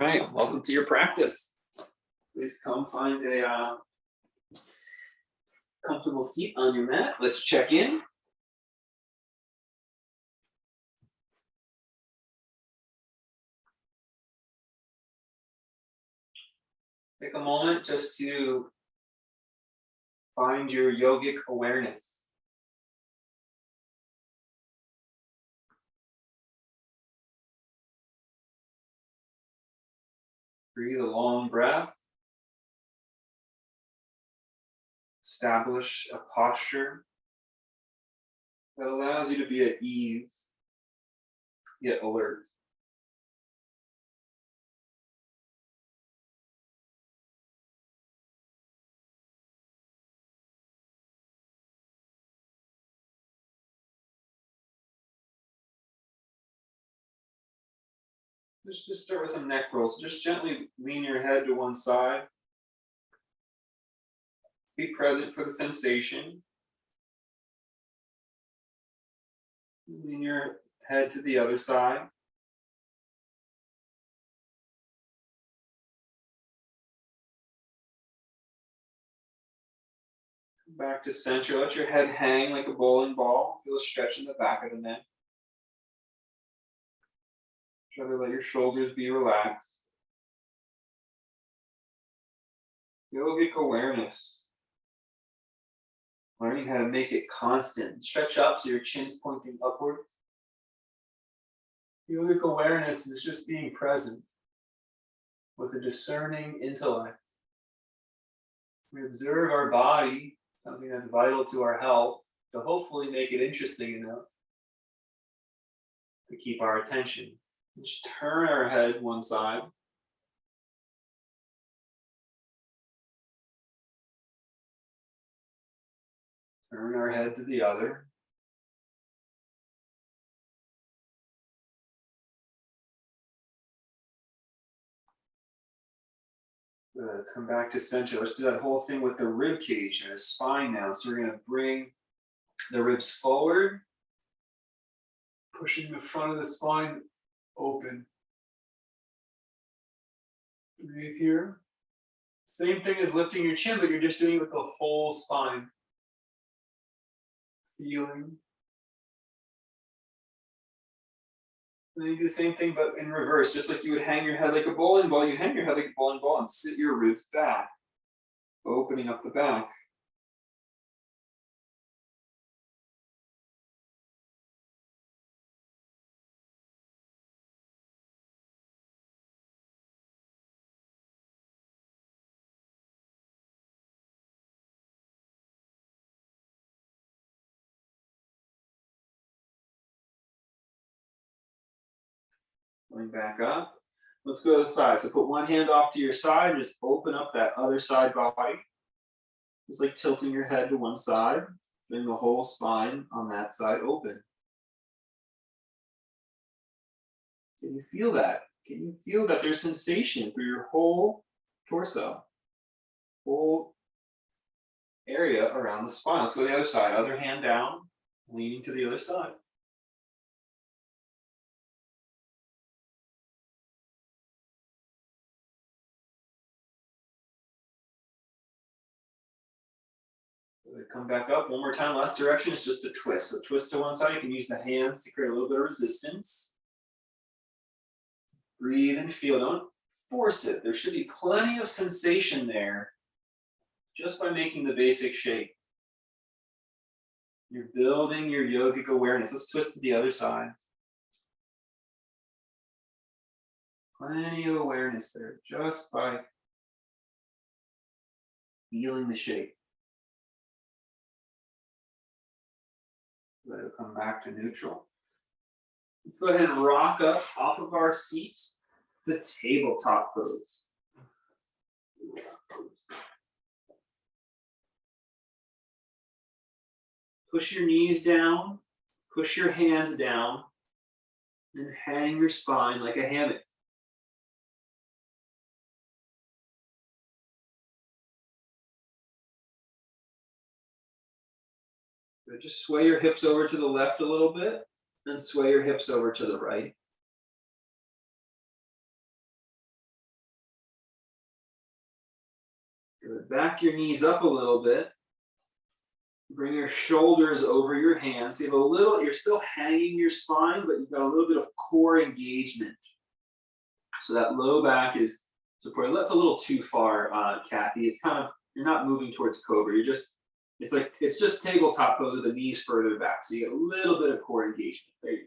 All right, welcome to your practice. Please come find a comfortable seat on your mat. Let's check in. Take a moment just to find your yogic awareness. Breathe a long breath. Establish a posture that allows you to be at ease, yet alert. Just start with some neck rolls. Just gently lean your head to one side. Be present for the sensation. Lean your head to the other side. Back to center. Let your head hang like a bowling ball. Feel a stretch in the back of the neck. Try to let your shoulders be relaxed. Yogic awareness. Learning how to make it constant. Stretch up so your chin's pointing upwards. Yogic awareness is just being present with a discerning intellect. We observe our body, something that's vital to our health, to hopefully make it interesting enough to keep our attention. Just turn our head one side. Turn our head to the other. Good. Let's come back to center. Let's do that whole thing with the rib cage and the spine now. So we're going to bring the ribs forward, pushing the front of the spine open. Breathe here. Same thing as lifting your chin, but you're just doing it with the whole spine. Feeling. And then you do the same thing, but in reverse. Just like you would hang your head like a bowling ball, you hang your head like a bowling ball and sit your ribs back, opening up the back. Going back up. Let's go to the side. So put one hand off to your side, just open up that other side body. Just like tilting your head to one side, bring the whole spine on that side open. Can you feel that? Can you feel that there's sensation through your whole torso? Whole area around the spine. Let's go to the other side. Other hand down, leaning to the other side. Come back up one more time. Last direction is just a twist. So twist to one side. You can use the hands to create a little bit of resistance. Breathe and feel. Don't force it. There should be plenty of sensation there just by making the basic shape. You're building your yogic awareness. Let's twist to the other side. Plenty of awareness there just by feeling the shape. Let it come back to neutral. Let's go ahead and rock up off of our seat to tabletop pose. Push your knees down, push your hands down, and hang your spine like a hammock. Good. Just sway your hips over to the left a little bit, and sway your hips over to the right. Good. Back your knees up a little bit. Bring your shoulders over your hands. So you have a little, you're still hanging your spine, but you've got a little bit of core engagement. So that low back is supported. That's a little too far, Kathy. It's kind of, you're not moving towards cobra. You're just, it's just tabletop pose with the knees further back. So you get a little bit of core engagement. There you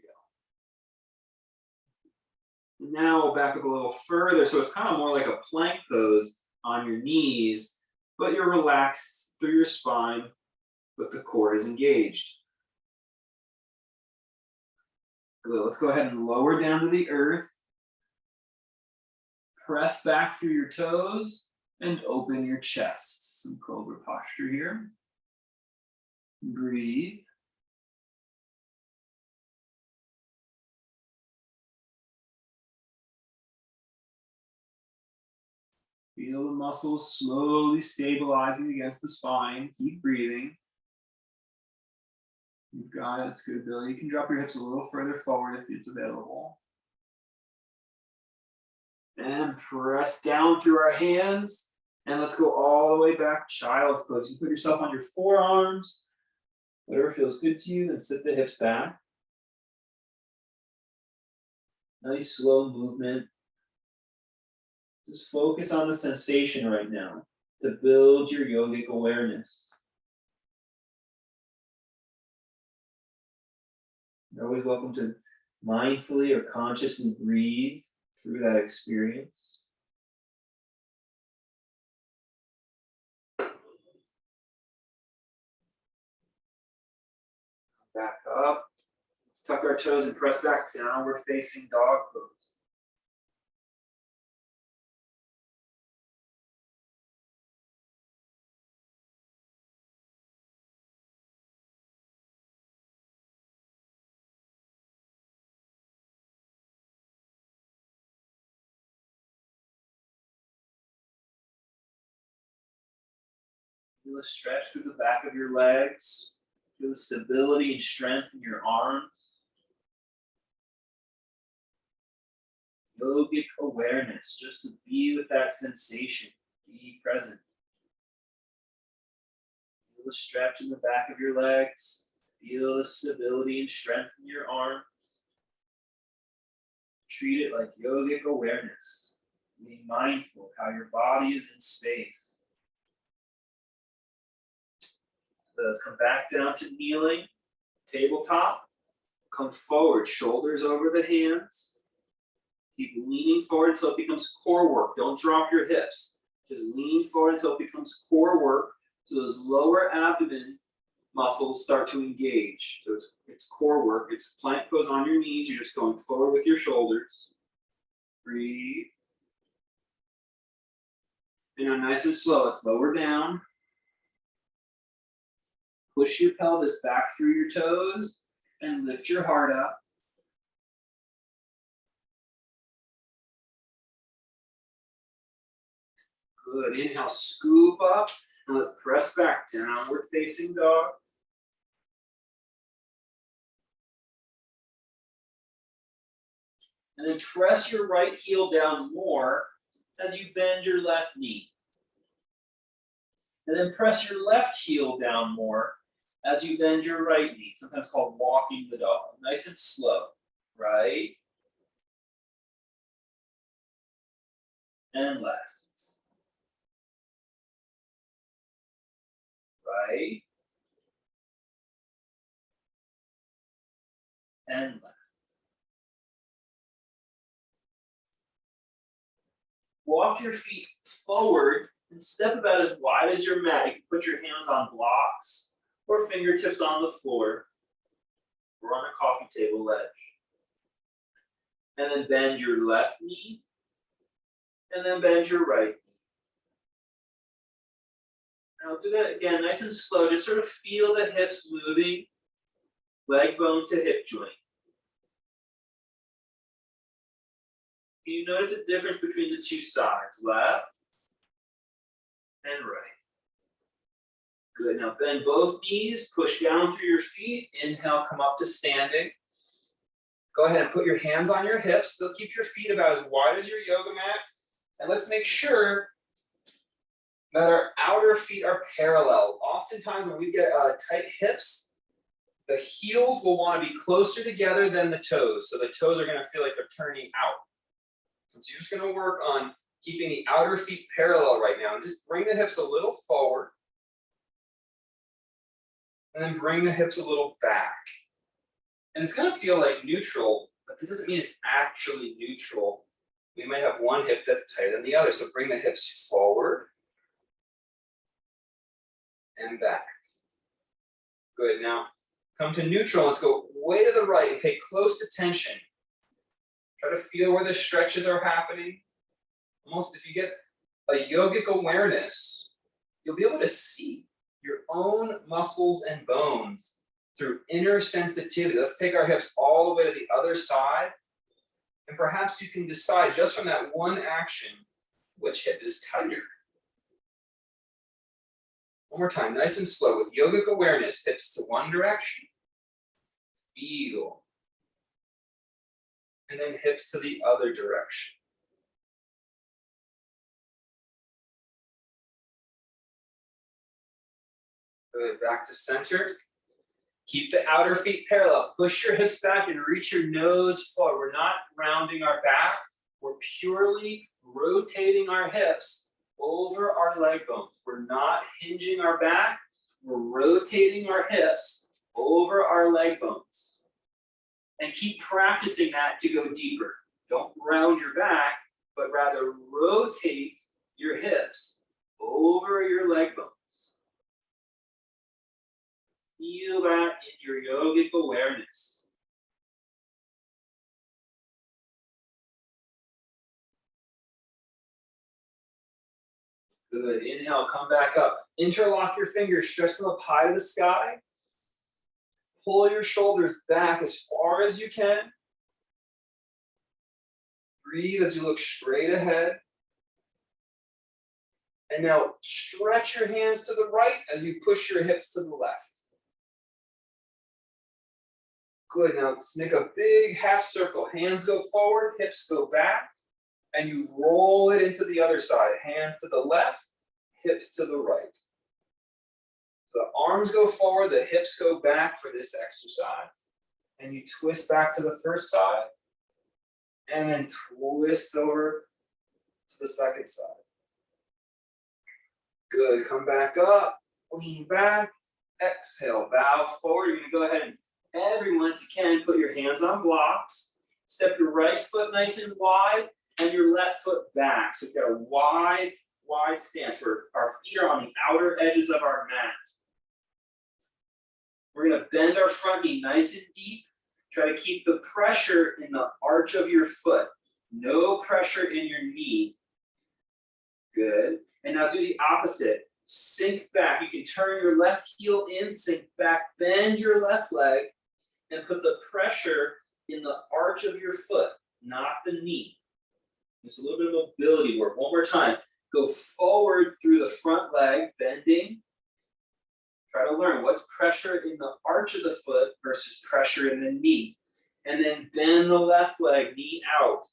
go. And now we'll back up a little further. So it's kind of more like a plank pose on your knees, but you're relaxed through your spine, but the core is engaged. Good. Let's go ahead and lower down to the earth. Press back through your toes and open your chest. Some cobra posture here. Breathe. Feel the muscles slowly stabilizing against the spine. Keep breathing. You've got it. It's good, Billy. You can drop your hips a little further forward if it's available. And press down through our hands. And let's go all the way back, child's pose. You put yourself on your forearms. Whatever feels good to you, then sit the hips back. Nice slow movement. Just focus on the sensation right now to build your yogic awareness. You're always welcome to mindfully or consciously breathe through that experience. Back up. Let's tuck our toes and press back, downward facing dog pose. Feel a stretch through the back of your legs. Feel the stability and strength in your arms. Yogic awareness, just to be with that sensation. Be present. Feel the stretch in the back of your legs. Feel the stability and strength in your arms. Treat it like yogic awareness. Being mindful of how your body is in space. So let's come back down to kneeling, tabletop. Come forward, shoulders over the hands. Keep leaning forward until it becomes core work. Don't drop your hips. Just lean forward until it becomes core work. So those lower abdomen muscles start to engage. So it's core work. It's plank pose on your knees. You're just going forward with your shoulders. Breathe. And now nice and slow, let's lower down. Push your pelvis back through your toes and lift your heart up. Good. Inhale, scoop up, and let's press back, downward facing dog. And then press your right heel down more as you bend your left knee. And then press your left heel down more as you bend your right knee, sometimes called walking the dog. Nice and slow. Right and left. Right and left. Walk your feet forward and step about as wide as your mat. You can put your hands on blocks or fingertips on the floor or on a coffee table ledge. And then bend your left knee and then bend your right knee. And I'll do that again, nice and slow. Just sort of feel the hips moving, leg bone to hip joint. Can you notice the difference between the two sides, left and right? Good, now bend both knees, push down through your feet. Inhale, come up to standing. Go ahead and put your hands on your hips. Still keep your feet about as wide as your yoga mat. And let's make sure that our outer feet are parallel. Oftentimes when we get tight hips, the heels will want to be closer together than the toes. So the toes are going to feel like they're turning out. So you're just going to work on keeping the outer feet parallel right now. And just bring the hips a little forward. And then bring the hips a little back. And it's going to feel like neutral, but that doesn't mean it's actually neutral. We might have one hip that's tighter than the other. So bring the hips forward and back. Good. Now come to neutral. Let's go way to the right and pay close attention. Try to feel where the stretches are happening. Almost if you get a yogic awareness, you'll be able to see your own muscles and bones through inner sensitivity. Let's take our hips all the way to the other side. And perhaps you can decide just from that one action, which hip is tighter. One more time, nice and slow with yogic awareness, hips to one direction. Feel. And then hips to the other direction. Good, back to center. Keep the outer feet parallel. Push your hips back and reach your nose forward. We're not rounding our back. We're purely rotating our hips over our leg bones. We're not hinging our back. We're rotating our hips over our leg bones. And keep practicing that to go deeper. Don't round your back, but rather rotate your hips over your leg bones. Feel that in your yogic awareness. Good. Inhale, come back up. Interlock your fingers, stretch them up high to the sky. Pull your shoulders back as far as you can. Breathe as you look straight ahead. And now stretch your hands to the right as you push your hips to the left. Good, now let's make a big half circle. Hands go forward, hips go back, and you roll it into the other side. Hands to the left, hips to the right. The arms go forward, the hips go back for this exercise. And you twist back to the first side, and then twist over to the second side. Good, come back up, lean back, exhale, bow forward. You're gonna go ahead and everyone, as you can, put your hands on blocks. Step your right foot nice and wide and your left foot back. So we've got a wide stance where our feet are on the outer edges of our mat. We're going to bend our front knee nice and deep. Try to keep the pressure in the arch of your foot. No pressure in your knee. Good. And now do the opposite. Sink back. You can turn your left heel in, sink back, bend your left leg, and put the pressure in the arch of your foot, not the knee. It's a little bit of mobility work. One more time. Go forward through the front leg, bending. Try to learn what's pressure in the arch of the foot versus pressure in the knee. And then bend the left leg, knee out.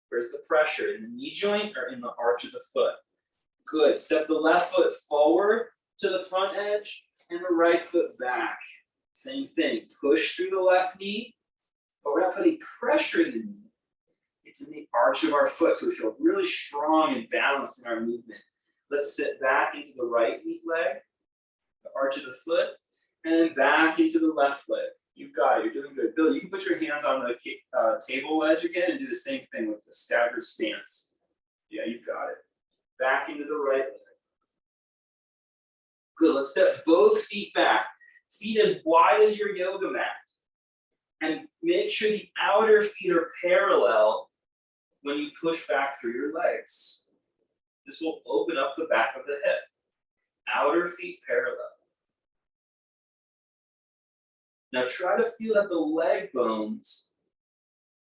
Where's the pressure? In the knee joint or in the arch of the foot? Good. Step the left foot forward to the front edge and the right foot back. Same thing. Push through the left knee, but we're not putting pressure in the knee. It's in the arch of our foot, so we feel really strong and balanced in our movement. Let's sit back into the right knee leg, the arch of the foot, and then back into the left leg. You've got it. You're doing good. Bill, you can put your hands on the table edge again and do the same thing with the staggered stance. Yeah, you've got it. Back into the right leg. Good. Let's step both feet back. Feet as wide as your yoga mat. And make sure the outer feet are parallel when you push back through your legs. This will open up the back of the hip. Outer feet parallel. Now try to feel that the leg bones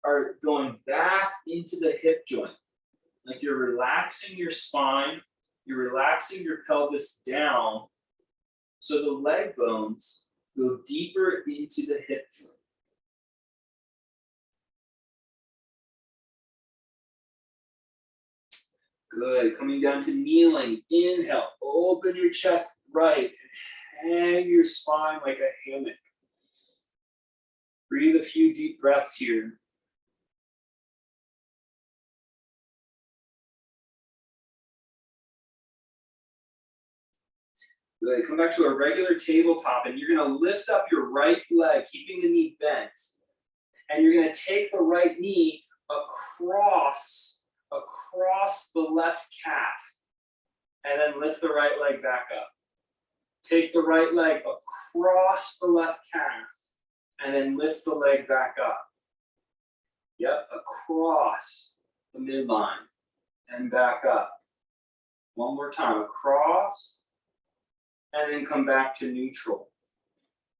are going back into the hip joint. Like you're relaxing your spine, you're relaxing your pelvis down, so the leg bones go deeper into the hip joint. Good, coming down to kneeling. Inhale, open your chest right and hang your spine like a hammock. Breathe a few deep breaths here. Good, come back to a regular tabletop and you're gonna lift up your right leg, keeping the knee bent. And you're gonna take the right knee across the left calf. And then lift the right leg back up. Take the right leg across the left calf. And then lift the leg back up. Yep, across the midline and back up. One more time, across, and then come back to neutral.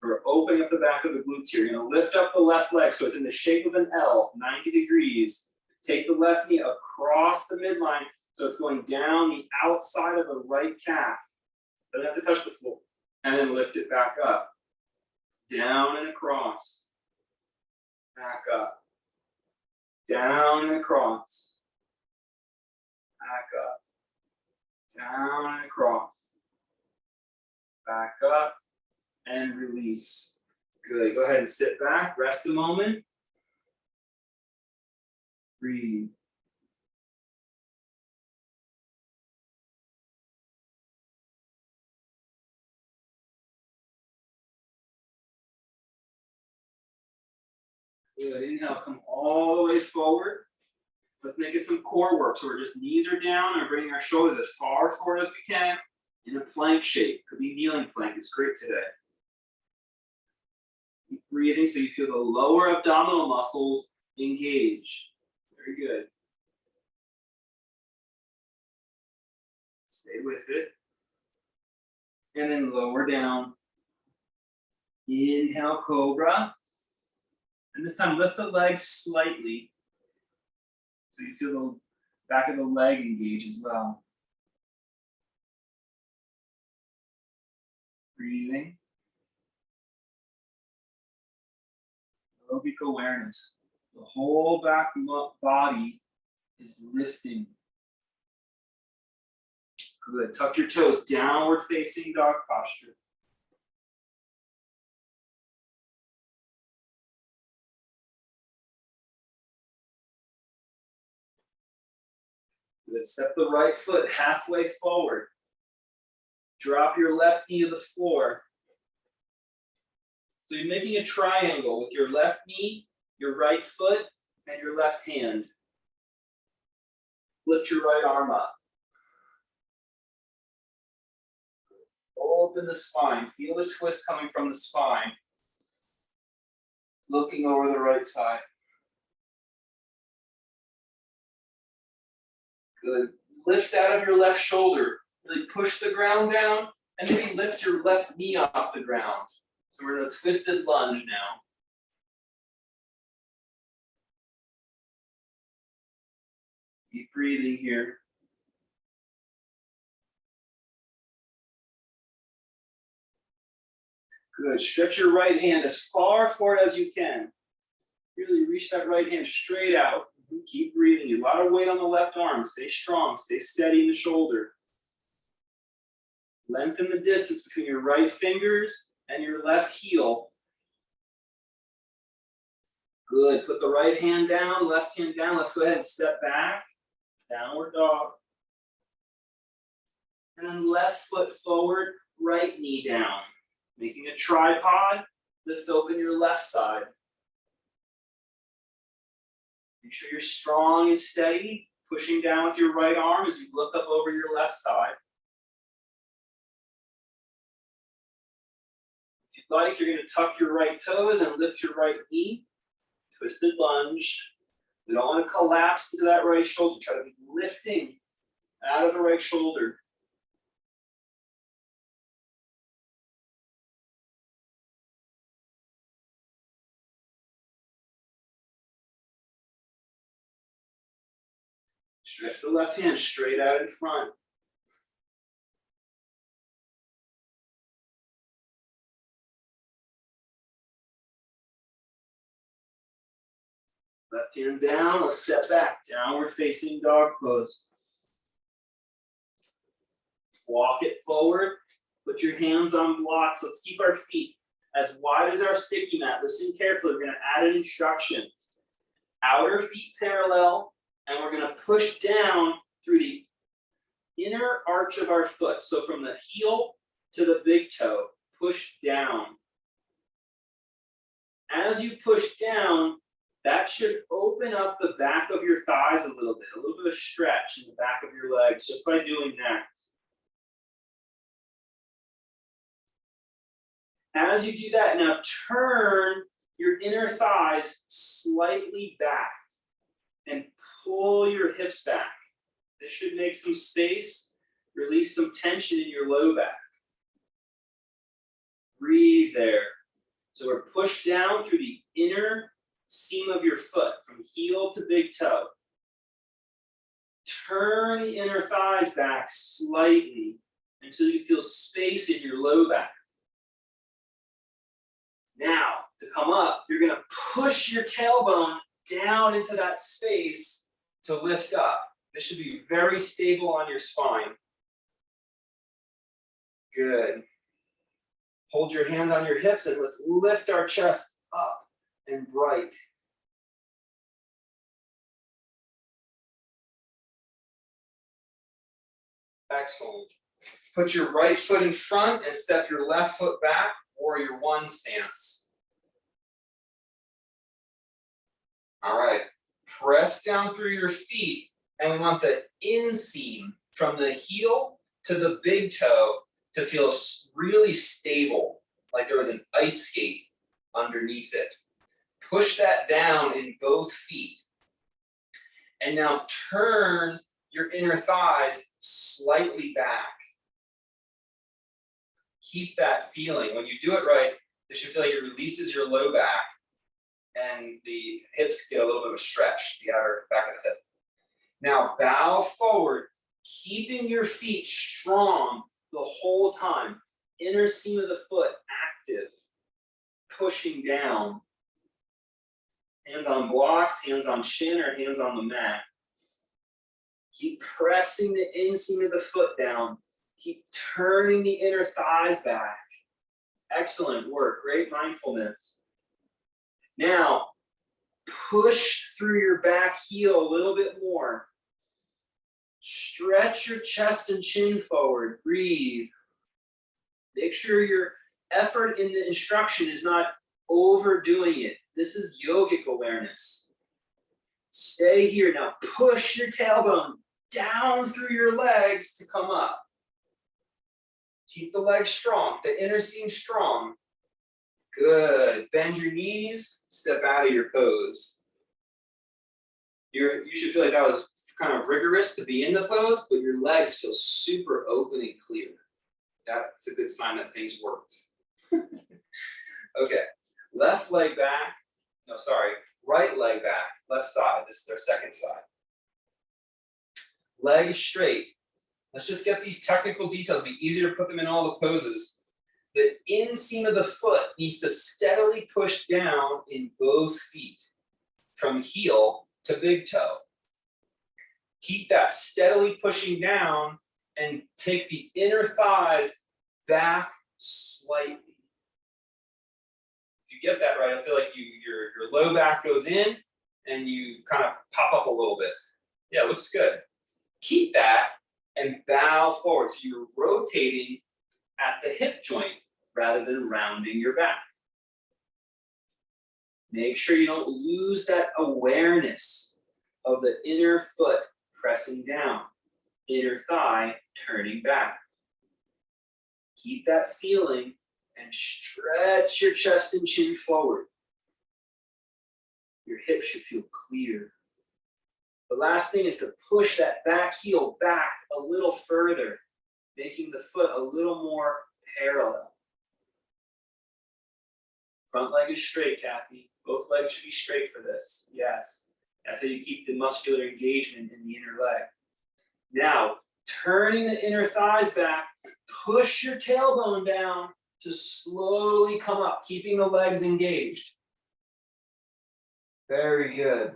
We're opening up the back of the glutes here. You're gonna lift up the left leg so it's in the shape of an L, 90 degrees. Take the left knee across the midline so it's going down the outside of the right calf. Doesn't have to touch the floor. And then lift it back up. Down and across. Back up. Down and across. Back up. Down and across. Back up and release. Good. Go ahead and sit back. Rest a moment. Breathe. Good. Inhale, come all the way forward. Let's make it some core work. So we're just knees are down and bringing our shoulders as far forward as we can in a plank shape. Could be kneeling plank. It's great today. Keep breathing so you feel the lower abdominal muscles engage. Very good. Stay with it. And then lower down. Inhale, cobra. And this time lift the legs slightly. So you feel the back of the leg engage as well. Breathing. Aerobic awareness. The whole back body is lifting. Good. Tuck your toes, downward facing dog posture. Good. Step the right foot halfway forward. Drop your left knee to the floor. So you're making a triangle with your left knee, your right foot, and your left hand. Lift your right arm up. Open the spine. Feel the twist coming from the spine. Looking over the right side. Good. Lift out of your left shoulder. Really push the ground down and maybe lift your left knee off the ground. So we're in a twisted lunge now. Keep breathing here. Good. Stretch your right hand as far forward as you can. Really reach that right hand straight out. Keep breathing. A lot of weight on the left arm. Stay strong. Stay steady in the shoulder. Lengthen the distance between your right fingers and your left heel. Good. Put the right hand down, left hand down. Let's go ahead and step back. Downward dog. And then left foot forward, right knee down. Making a tripod. Lift open your left side. Make sure you're strong and steady. Pushing down with your right arm as you look up over your left side. If you'd like, you're going to tuck your right toes and lift your right knee. Twisted lunge. We don't want to collapse into that right shoulder. Try to be lifting out of the right shoulder. Stretch the left hand straight out in front. Left hand down, let's step back. Downward facing dog pose. Walk it forward, put your hands on blocks. Let's keep our feet as wide as our sticky mat. Listen carefully, we're gonna add an instruction. Outer feet parallel, and we're gonna push down through the inner arch of our foot. So from the heel to the big toe, push down. As you push down, that should open up the back of your thighs a little bit of stretch in the back of your legs just by doing that. As you do that, now turn your inner thighs slightly back and pull your hips back. This should make some space, release some tension in your low back. Breathe there. So we're pushed down through the inner seam of your foot, from heel to big toe. Turn the inner thighs back slightly until you feel space in your low back. Now, to come up, you're gonna push your tailbone down into that space to lift up. This should be very stable on your spine. Good. Hold your hand on your hips and let's lift our chest up and right. Excellent. Put your right foot in front and step your left foot back, warrior one stance. All right, press down through your feet, and we want the inseam from the heel to the big toe to feel really stable, like there was an ice skate underneath it. Push that down in both feet. And now turn your inner thighs slightly back. Keep that feeling. When you do it right, this should feel like it releases your low back and the hips get a little bit of a stretch, the outer back of the hip. Now bow forward, keeping your feet strong the whole time. Inner seam of the foot active, pushing down. Hands on blocks, hands on shin, or hands on the mat. Keep pressing the inseam of the foot down. Keep turning the inner thighs back. Excellent work, great mindfulness. Now, push through your back heel a little bit more. Stretch your chest and chin forward, breathe. Make sure your effort in the instruction is not overdoing it. This is yogic awareness. Stay here. Now push your tailbone down through your legs to come up. Keep the legs strong, the inner seam strong. Good. Bend your knees, step out of your pose. You should feel like that was kind of rigorous to be in the pose, but your legs feel super open and clear. That's a good sign that things worked. Okay, left leg back. No, sorry, right leg back, left side. This is their second side. Legs straight. Let's just get these technical details. It'll be easier to put them in all the poses. The inseam of the foot needs to steadily push down in both feet, from heel to big toe. Keep that steadily pushing down and take the inner thighs back slightly. If you get that right, I feel like your low back goes in and you kind of pop up a little bit. Yeah, it looks good. Keep that and bow forward. So you're rotating at the hip joint rather than rounding your back. Make sure you don't lose that awareness of the inner foot pressing down, inner thigh turning back. Keep that feeling and stretch your chest and chin forward. Your hips should feel clear. The last thing is to push that back heel back a little further, making the foot a little more parallel. Front leg is straight, Kathy. Both legs should be straight for this. Yes. That's how you keep the muscular engagement in the inner leg. Now, turning the inner thighs back, push your tailbone down to slowly come up, keeping the legs engaged. Very good.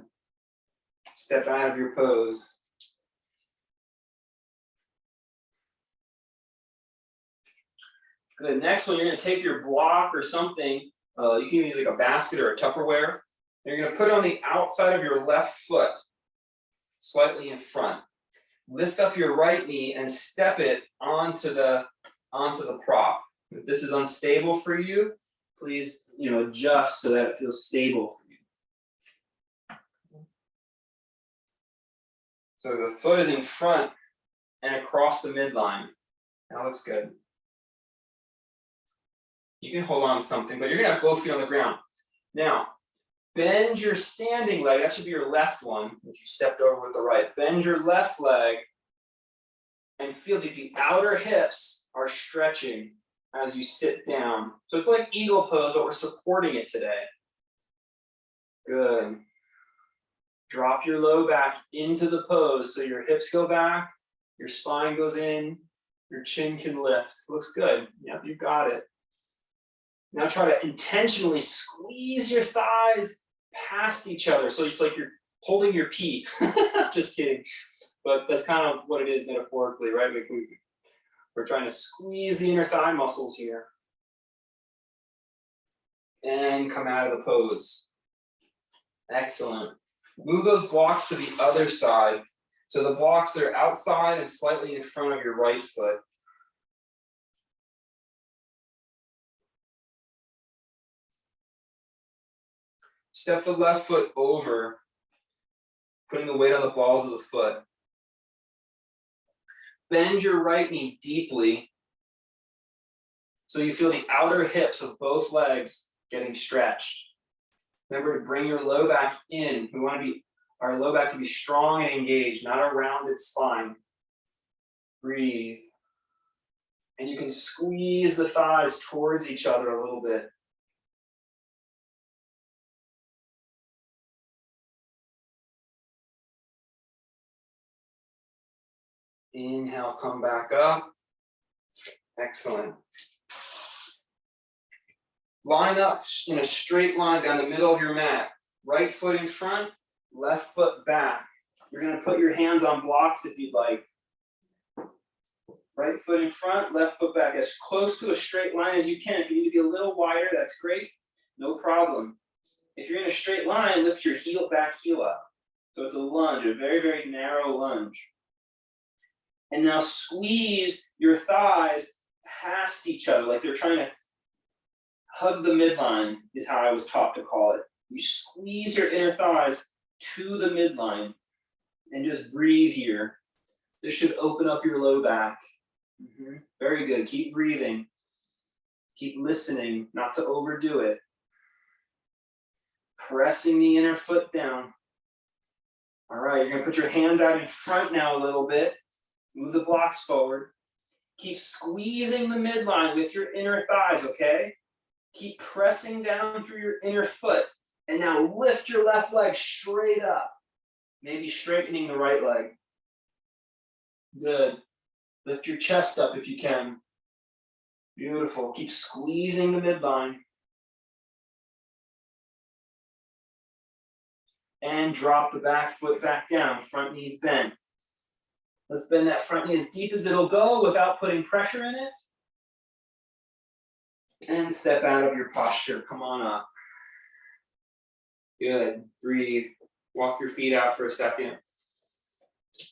Step out of your pose. Good. Next one, you're going to take your block or something. You can use like a basket or a Tupperware. And you're going to put it on the outside of your left foot, slightly in front. Lift up your right knee and step it onto the prop. If this is unstable for you, please, adjust so that it feels stable for you. So the foot is in front and across the midline. That looks good. You can hold on to something, but you're gonna have both feet on the ground. Now, bend your standing leg. That should be your left one if you stepped over with the right. Bend your left leg and feel that the outer hips are stretching as you sit down. So it's like eagle pose, but we're supporting it today. Good. Drop your low back into the pose so your hips go back, your spine goes in, your chin can lift. Looks good. Yep, you got it. Now try to intentionally squeeze your thighs past each other. So it's like you're holding your pee. Just kidding. But that's kind of what it is metaphorically, right? We're trying to squeeze the inner thigh muscles here. And come out of the pose. Excellent. Move those blocks to the other side. So the blocks are outside and slightly in front of your right foot. Step the left foot over, putting the weight on the balls of the foot. Bend your right knee deeply so you feel the outer hips of both legs getting stretched. Remember to bring your low back in. We want our low back to be strong and engaged, not a rounded spine. Breathe. And you can squeeze the thighs towards each other a little bit. Inhale, come back up. Excellent. Line up in a straight line down the middle of your mat. Right foot in front, left foot back. You're going to put your hands on blocks if you'd like. Right foot in front, left foot back. As close to a straight line as you can. If you need to be a little wider, that's great. No problem. If you're in a straight line, lift your heel back, heel up. So it's a lunge, a very, very narrow lunge. And now squeeze your thighs past each other, like they're trying to hug the midline, is how I was taught to call it. You squeeze your inner thighs to the midline and just breathe here. This should open up your low back. Very good. Keep breathing. Keep listening, not to overdo it. Pressing the inner foot down. All right, you're going to put your hands out in front now a little bit. Move the blocks forward. Keep squeezing the midline with your inner thighs, okay? Keep pressing down through your inner foot. And now lift your left leg straight up. Maybe straightening the right leg. Good. Lift your chest up if you can. Beautiful. Keep squeezing the midline. And drop the back foot back down. Front knee's bent. Let's bend that front knee as deep as it'll go without putting pressure in it. And step out of your posture. Come on up. Good. Breathe. Walk your feet out for a second.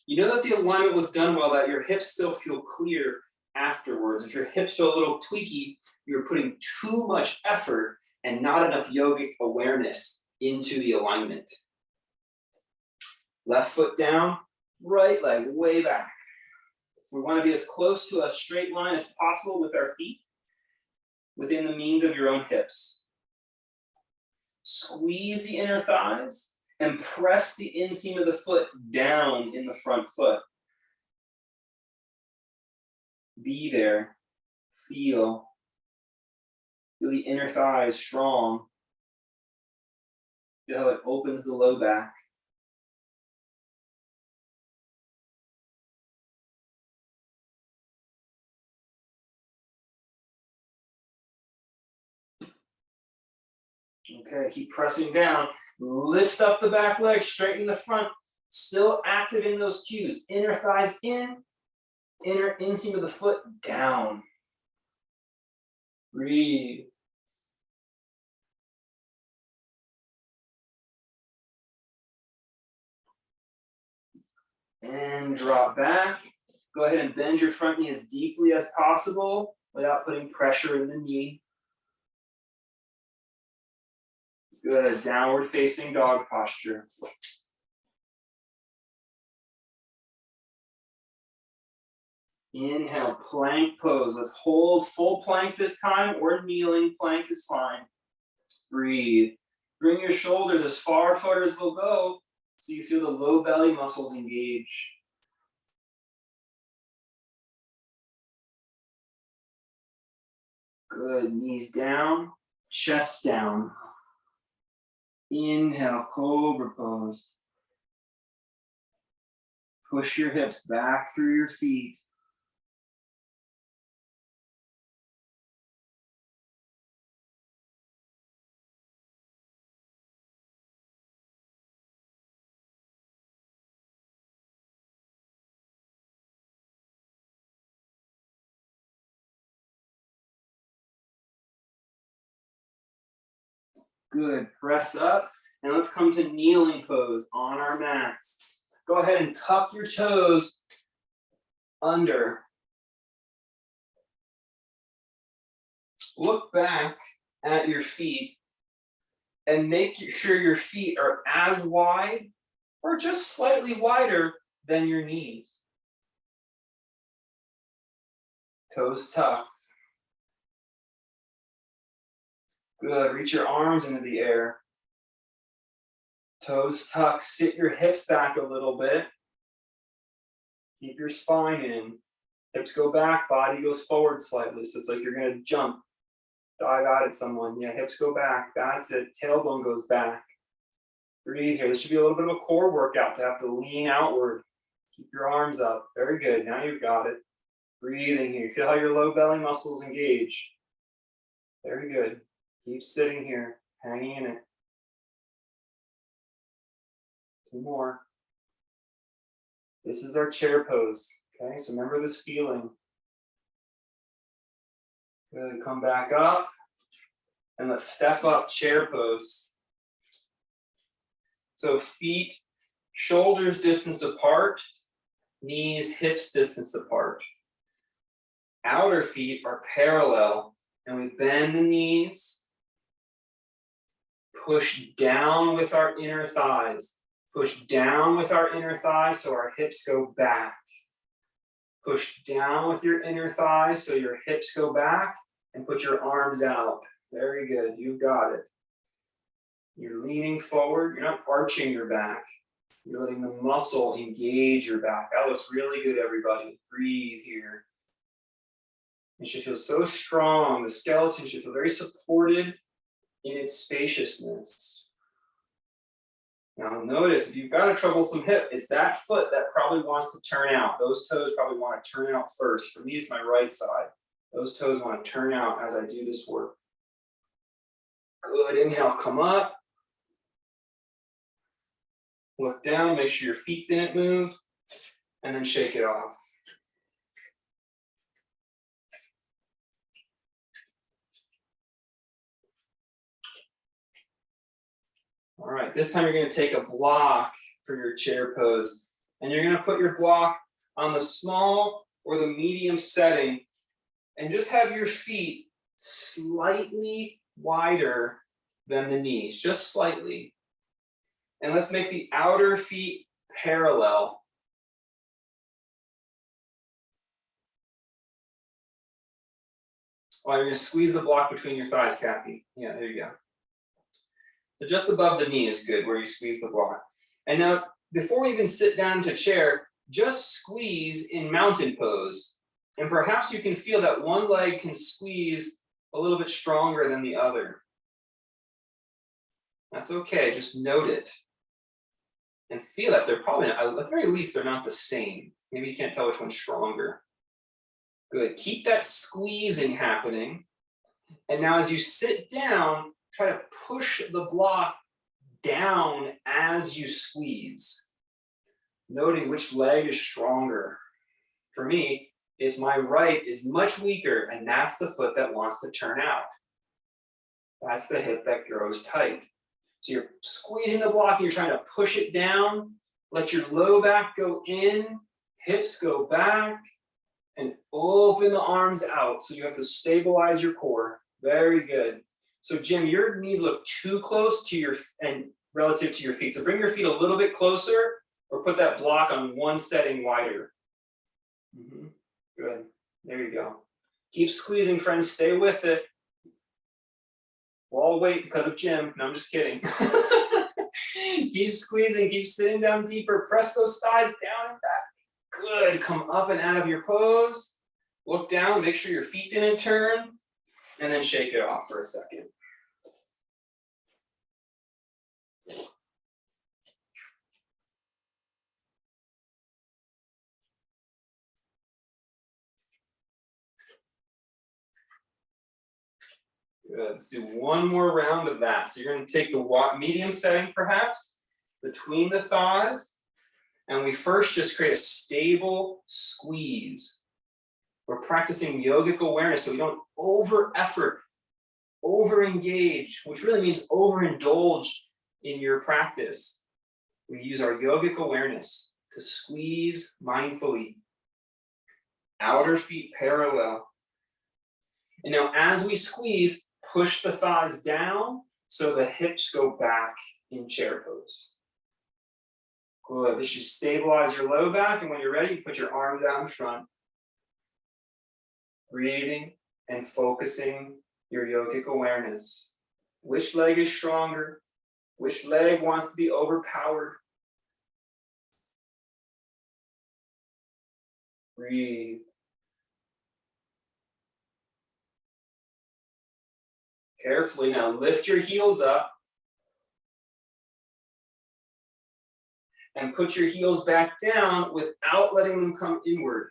You know that the alignment was done well, that your hips still feel clear afterwards. If your hips are a little tweaky, you're putting too much effort and not enough yogic awareness into the alignment. Left foot down. Right leg way back. We want to be as close to a straight line as possible with our feet, within the means of your own hips. Squeeze the inner thighs and press the inseam of the foot down in the front foot. Be there. Feel the inner thighs strong. Feel how it opens the low back. Okay, keep pressing down. Lift up the back leg, straighten the front. Still active in those cues. Inner thighs in, inner inseam of the foot down. Breathe. And drop back. Go ahead and bend your front knee as deeply as possible without putting pressure in the knee. Good, downward facing dog posture. Inhale, plank pose. Let's hold full plank this time, or kneeling plank is fine. Breathe. Bring your shoulders as far forward as they'll go so you feel the low belly muscles engage. Good, knees down, chest down. Inhale, cobra pose. Push your hips back through your feet. Good, press up, and let's come to kneeling pose on our mats. Go ahead and tuck your toes under. Look back at your feet and make sure your feet are as wide or just slightly wider than your knees. Toes tucked. Good, reach your arms into the air. Toes tucked, sit your hips back a little bit. Keep your spine in. Hips go back, body goes forward slightly. So it's like you're gonna jump, dive out at someone. Yeah, hips go back, that's it. Tailbone goes back. Breathe here. This should be a little bit of a core workout to have to lean outward. Keep your arms up, very good. Now you've got it. Breathing here. Feel how your low belly muscles engage. Very good. Keep sitting here, hanging in it. 2 more. This is our chair pose, okay? So remember this feeling. Good, come back up. And let's step up, chair pose. So feet, shoulders distance apart, knees, hips distance apart. Outer feet are parallel, and we bend the knees. Push down with our inner thighs. Push down with our inner thighs so our hips go back. Push down with your inner thighs so your hips go back, and put your arms out. Very good, you've got it. You're leaning forward, you're not arching your back. You're letting the muscle engage your back. That looks really good, everybody. Breathe here. It should feel so strong. The skeleton should feel very supported in its spaciousness. Now notice, if you've got a troublesome hip, it's that foot that probably wants to turn out. Those toes probably want to turn out first. For me, it's my right side. Those toes want to turn out as I do this work. Good, inhale, come up. Look down, make sure your feet didn't move, and then shake it off. All right, this time you're going to take a block for your chair pose, and you're going to put your block on the small or the medium setting, and just have your feet slightly wider than the knees, just slightly. And let's make the outer feet parallel. Oh, you're going to squeeze the block between your thighs, Kathy. Yeah, there you go. So just above the knee is good, where you squeeze the block. And now, before we even sit down to chair, just squeeze in mountain pose. And perhaps you can feel that one leg can squeeze a little bit stronger than the other. That's okay, just note it. And feel that they're probably, at the very least, they're not the same. Maybe you can't tell which one's stronger. Good, keep that squeezing happening. And now as you sit down, try to push the block down as you squeeze. Noting which leg is stronger. For me, is my right is much weaker, and that's the foot that wants to turn out. That's the hip that grows tight. So you're squeezing the block and you're trying to push it down. Let your low back go in, hips go back, and open the arms out. So you have to stabilize your core. Very good. So Jim, your knees look too close to your and relative to your feet. So bring your feet a little bit closer or put that block on one setting wider. Good. There you go. Keep squeezing, friends. Stay with it. We'll all wait because of Jim. No, I'm just kidding. Keep squeezing. Keep sitting down deeper. Press those thighs down and back. Good. Come up and out of your pose. Look down. Make sure your feet didn't turn. And then shake it off for a second. Good. Let's do one more round of that. So you're going to take the medium setting, perhaps, between the thighs. And we first just create a stable squeeze. We're practicing yogic awareness so we don't over-effort, over-engage, which really means overindulge in your practice. We use our yogic awareness to squeeze mindfully. Outer feet parallel. And now as we squeeze, push the thighs down so the hips go back in chair pose. Good. This should stabilize your low back, and when you're ready, put your arms out in front. Breathing and focusing your yogic awareness. Which leg is stronger? Which leg wants to be overpowered? Breathe. Carefully now, lift your heels up. And put your heels back down without letting them come inward.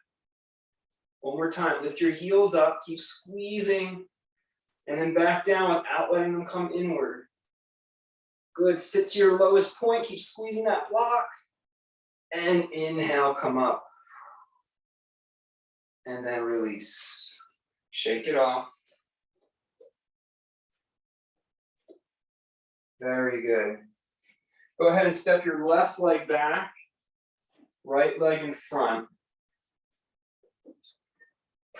One more time, lift your heels up, keep squeezing, and then back down without letting them come inward. Good, sit to your lowest point, keep squeezing that block, and inhale, come up. And then release. Shake it off. Very good. Go ahead and step your left leg back, right leg in front.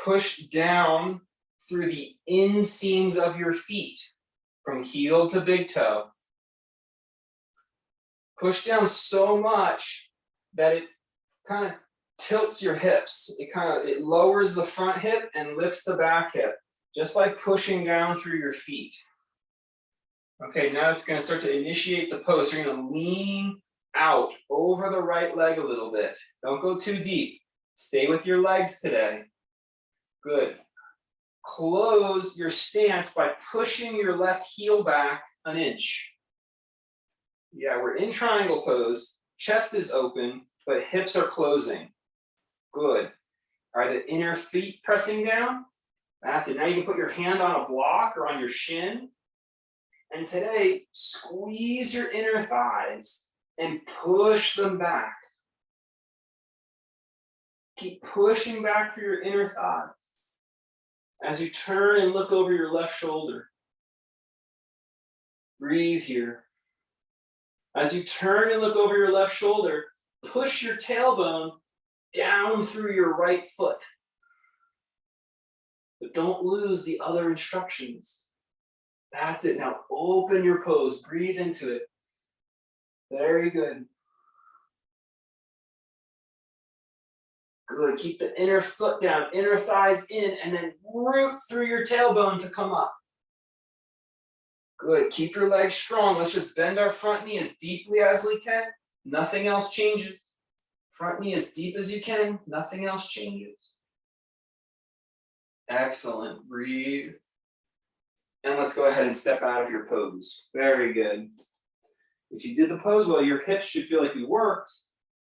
Push down through the inseams of your feet, from heel to big toe. Push down so much that it kind of tilts your hips. It lowers the front hip and lifts the back hip, just by pushing down through your feet. Okay, now it's going to start to initiate the pose. You're going to lean out over the right leg a little bit. Don't go too deep. Stay with your legs today. Good. Close your stance by pushing your left heel back an inch. Yeah, we're in triangle pose. Chest is open, but hips are closing. Good. Are the inner feet pressing down? That's it. Now you can put your hand on a block or on your shin. And today, squeeze your inner thighs and push them back. Keep pushing back for your inner thighs as you turn and look over your left shoulder. Breathe here. As you turn and look over your left shoulder, push your tailbone down through your right foot. But don't lose the other instructions. That's it. Now open your pose. Breathe into it. Very good. Good. Keep the inner foot down, inner thighs in, and then root through your tailbone to come up. Good. Keep your legs strong. Let's just bend our front knee as deeply as we can. Nothing else changes. Front knee as deep as you can. Nothing else changes. Excellent. Breathe. And let's go ahead and step out of your pose. Very good. If you did the pose well, your hips should feel like you worked,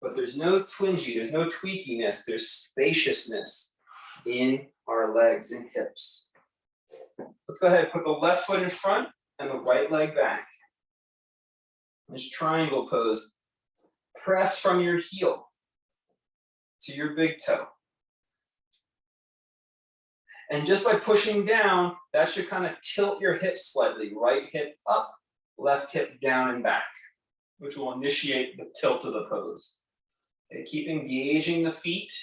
but there's no twingy, there's no tweakiness, there's spaciousness in our legs and hips. Let's go ahead and put the left foot in front and the right leg back. This triangle pose. Press from your heel to your big toe. And just by pushing down, that should kind of tilt your hips slightly. Right hip up, left hip down and back, which will initiate the tilt of the pose. Okay, keep engaging the feet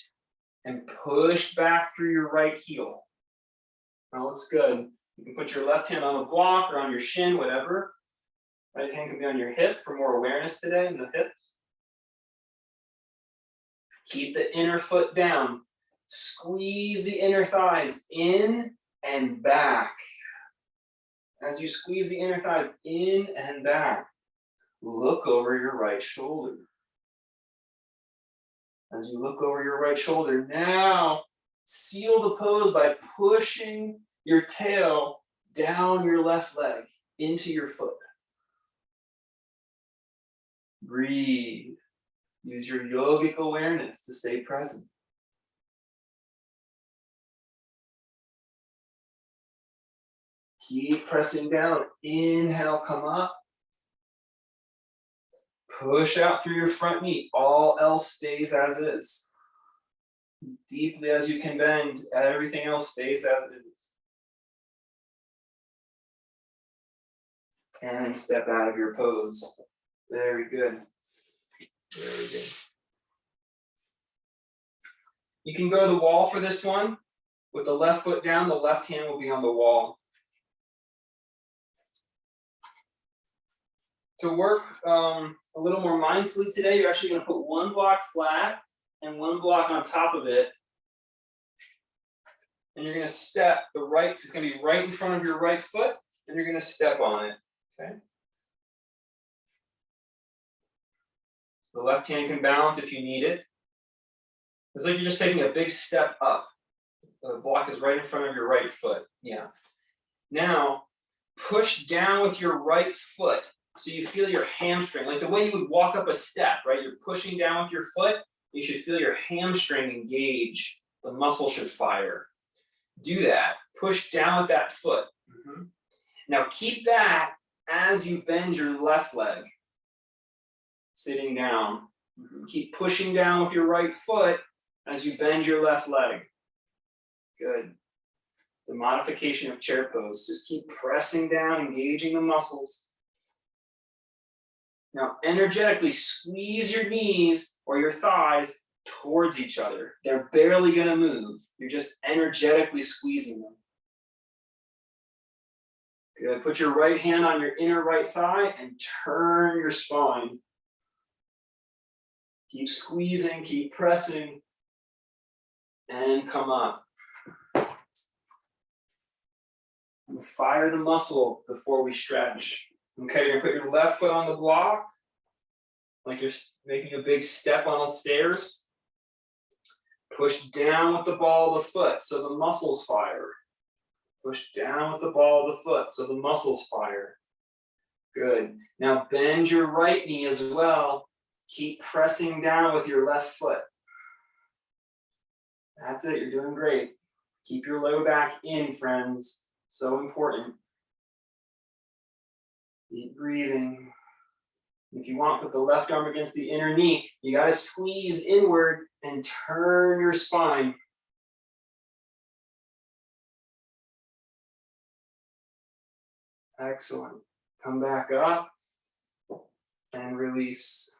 and push back through your right heel. That looks good. You can put your left hand on the block or on your shin, whatever. Right hand can be on your hip for more awareness today in the hips. Keep the inner foot down. Squeeze the inner thighs in and back. As you squeeze the inner thighs in and back, look over your right shoulder. As you look over your right shoulder, now seal the pose by pushing your tail down your left leg into your foot. Breathe. Use your yogic awareness to stay present. Keep pressing down. Inhale, come up. Push out through your front knee. All else stays as is. As deeply as you can bend, everything else stays as is. And step out of your pose. Very good. Very good. You can go to the wall for this one. With the left foot down, the left hand will be on the wall. To work a little more mindfully today, you're actually going to put one block flat and one block on top of it. And you're going to step the right, it's going to be right in front of your right foot, and you're going to step on it. Okay. The left hand can balance if you need it. It's like you're just taking a big step up. The block is right in front of your right foot. Yeah. Now, push down with your right foot so you feel your hamstring, like the way you would walk up a step, right? You're pushing down with your foot. You should feel your hamstring engage. The muscle should fire. Do that. Push down with that foot. Mm-hmm. Now, keep that as you bend your left leg. Sitting down. Keep pushing down with your right foot as you bend your left leg. Good. It's a modification of chair pose. Just keep pressing down, engaging the muscles. Now, energetically squeeze your knees or your thighs towards each other. They're barely going to move. You're just energetically squeezing them. Good. Put your right hand on your inner right thigh and turn your spine. Keep squeezing, keep pressing, and come up. And fire the muscle before we stretch. Okay, you're gonna put your left foot on the block, like you're making a big step on the stairs. Push down with the ball of the foot so the muscles fire. Push down with the ball of the foot so the muscles fire. Good. Now bend your right knee as well. Keep pressing down with your left foot. That's it, you're doing great. Keep your low back in, friends. So important. Keep breathing. If you want, put the left arm against the inner knee. You got to squeeze inward and turn your spine. Excellent. Come back up and release.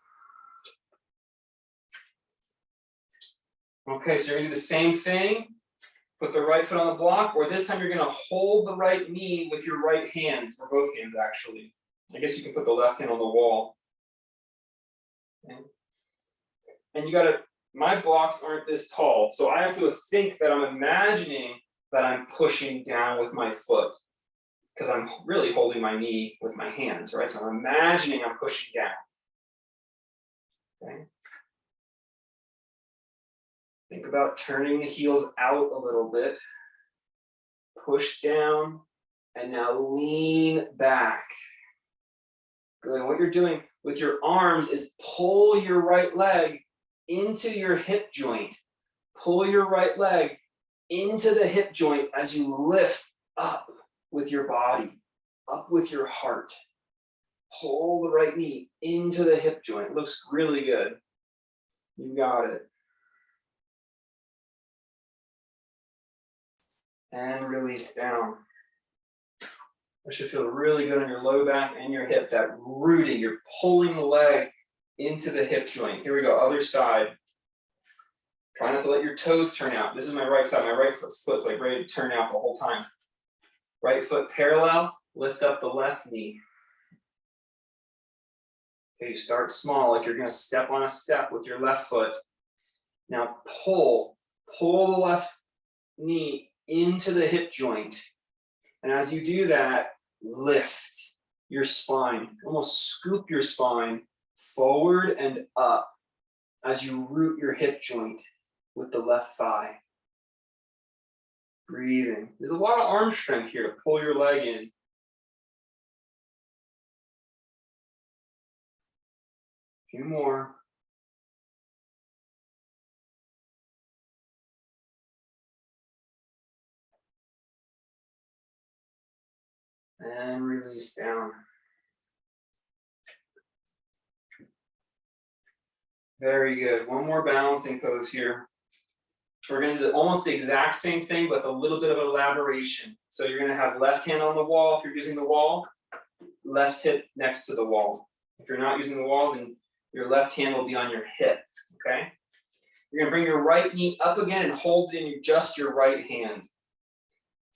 Okay, so you're gonna do the same thing. Put the right foot on the block, or this time you're gonna hold the right knee with your right hands, or both hands actually. I guess you can put the left hand on the wall. Okay. And you gotta, my blocks aren't this tall, so I have to think that I'm imagining that I'm pushing down with my foot, because I'm really holding my knee with my hands, right? So I'm imagining I'm pushing down. Okay. Think about turning the heels out a little bit. Push down, and now lean back. Good. And what you're doing with your arms is pull your right leg into your hip joint. Pull your right leg into the hip joint as you lift up with your body, up with your heart. Pull the right knee into the hip joint. It looks really good. You got it. And release down. That should feel really good on your low back and your hip, that rooting, you're pulling the leg into the hip joint. Here we go, other side. Try not to let your toes turn out. This is my right side, my right foot's like ready to turn out the whole time. Right foot parallel, lift up the left knee. Okay, start small, like you're gonna step on a step with your left foot. Now pull the left knee into the hip joint. And as you do that, lift your spine, almost scoop your spine forward and up as you root your hip joint with the left thigh. Breathing. There's a lot of arm strength here to pull your leg in. A few more. And release down. Very good. One more balancing pose here. We're going to do almost the exact same thing with a little bit of elaboration. So you're going to have left hand on the wall if you're using the wall, left hip next to the wall. If you're not using the wall, then your left hand will be on your hip, okay? You're going to bring your right knee up again and hold in just your right hand.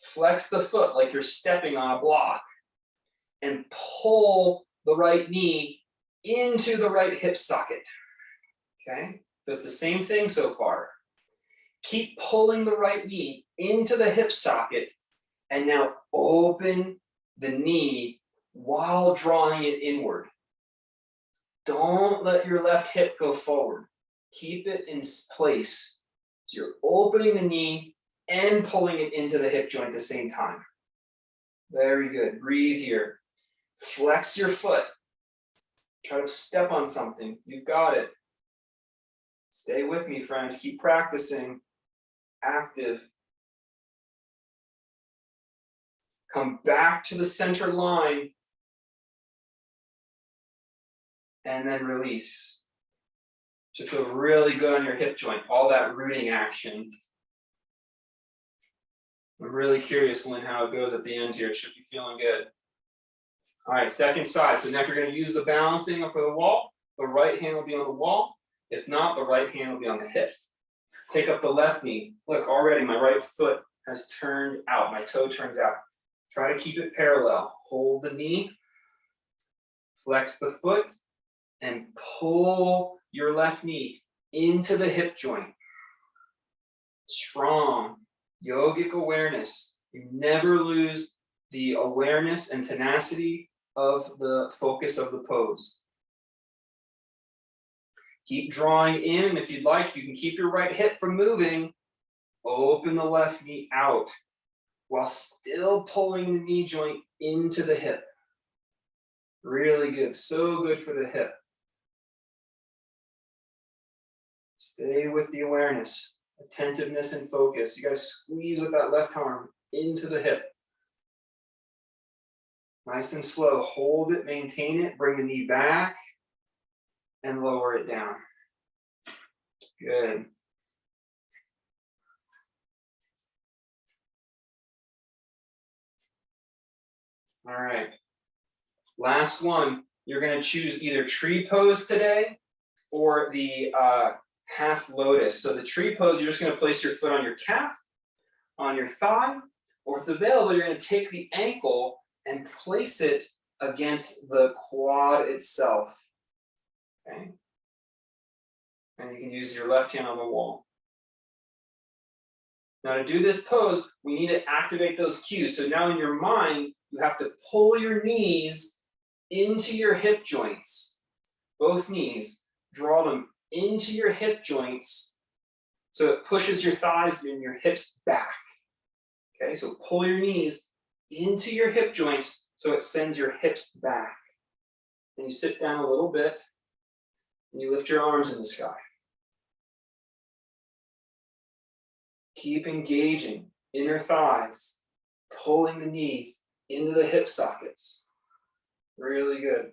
Flex the foot like you're stepping on a block and pull the right knee into the right hip socket, okay? Does the same thing so far. Keep pulling the right knee into the hip socket and now open the knee while drawing it inward. Don't let your left hip go forward. Keep it in place. So you're opening the knee and pulling it into the hip joint at the same time. Very good. Breathe here. Flex your foot. Try to step on something. You've got it. Stay with me, friends. Keep practicing. Active. Come back to the center line. And then release. Should feel really good on your hip joint. All that rooting action. I'm really curious, Lynn, how it goes at the end here. It should be feeling good. All right, second side. So next we're going to use the balancing for the wall. The right hand will be on the wall. If not, the right hand will be on the hip. Take up the left knee. Look, already my right foot has turned out. My toe turns out. Try to keep it parallel. Hold the knee. Flex the foot. And pull your left knee into the hip joint. Strong. Yogic awareness. You never lose the awareness and tenacity of the focus of the pose. Keep drawing in. If you'd like, you can keep your right hip from moving. Open the left knee out while still pulling the knee joint into the hip. Really good. So good for the hip. Stay with the awareness, attentiveness, and focus. You got to squeeze with that left arm into the hip. Nice and slow. Hold it, maintain it, bring the knee back, and lower it down. Good. All right. Last one. You're going to choose either tree pose today or the half lotus. So the tree pose, you're just going to place your foot on your calf, on your thigh, or if it's available, you're going to take the ankle and place it against the quad itself. Okay. And you can use your left hand on the wall. Now to do this pose, we need to activate those cues. So now in your mind, you have to pull your knees into your hip joints. Both knees. Draw them into your hip joints so it pushes your thighs and your hips back. Okay, so pull your knees into your hip joints so it sends your hips back. And you sit down a little bit and you lift your arms in the sky. Keep engaging inner thighs, pulling the knees into the hip sockets. Really good.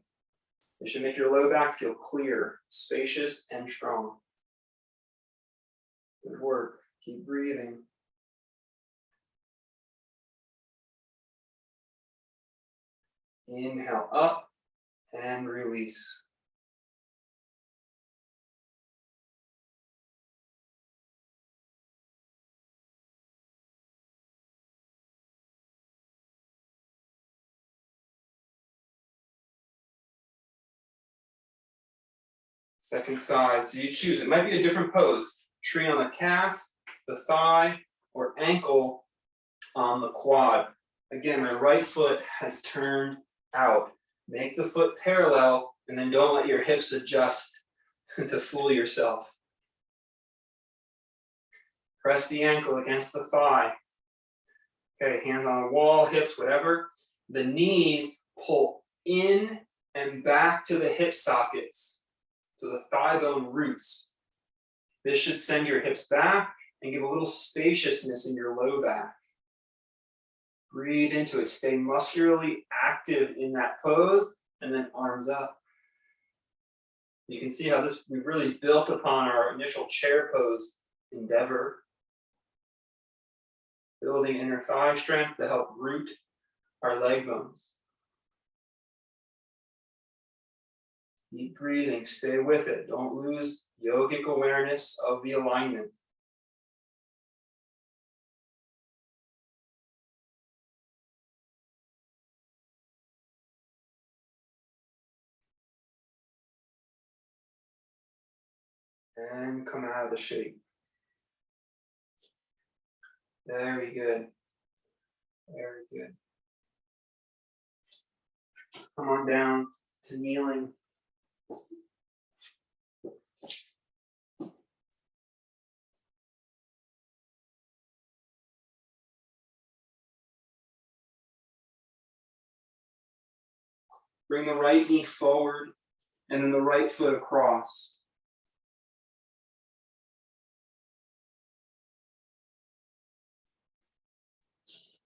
It should make your low back feel clear, spacious, and strong. Good work. Keep breathing. Inhale up and release. Second side, so you choose. It might be a different pose. Tree on the calf, the thigh, or ankle on the quad. Again, my right foot has turned out. Make the foot parallel, and then don't let your hips adjust to fool yourself. Press the ankle against the thigh. Okay, hands on the wall, hips, whatever. The knees pull in and back to the hip sockets, so the thigh bone roots. This should send your hips back and give a little spaciousness in your low back. Breathe into it, stay muscularly active in that pose, and then arms up. You can see how this, we really built upon our initial chair pose endeavor. Building inner thigh strength to help root our leg bones. Keep breathing, stay with it. Don't lose yogic awareness of the alignment. And come out of the shape. Very good. Very good. Come on down to kneeling. Bring the right knee forward and then the right foot across.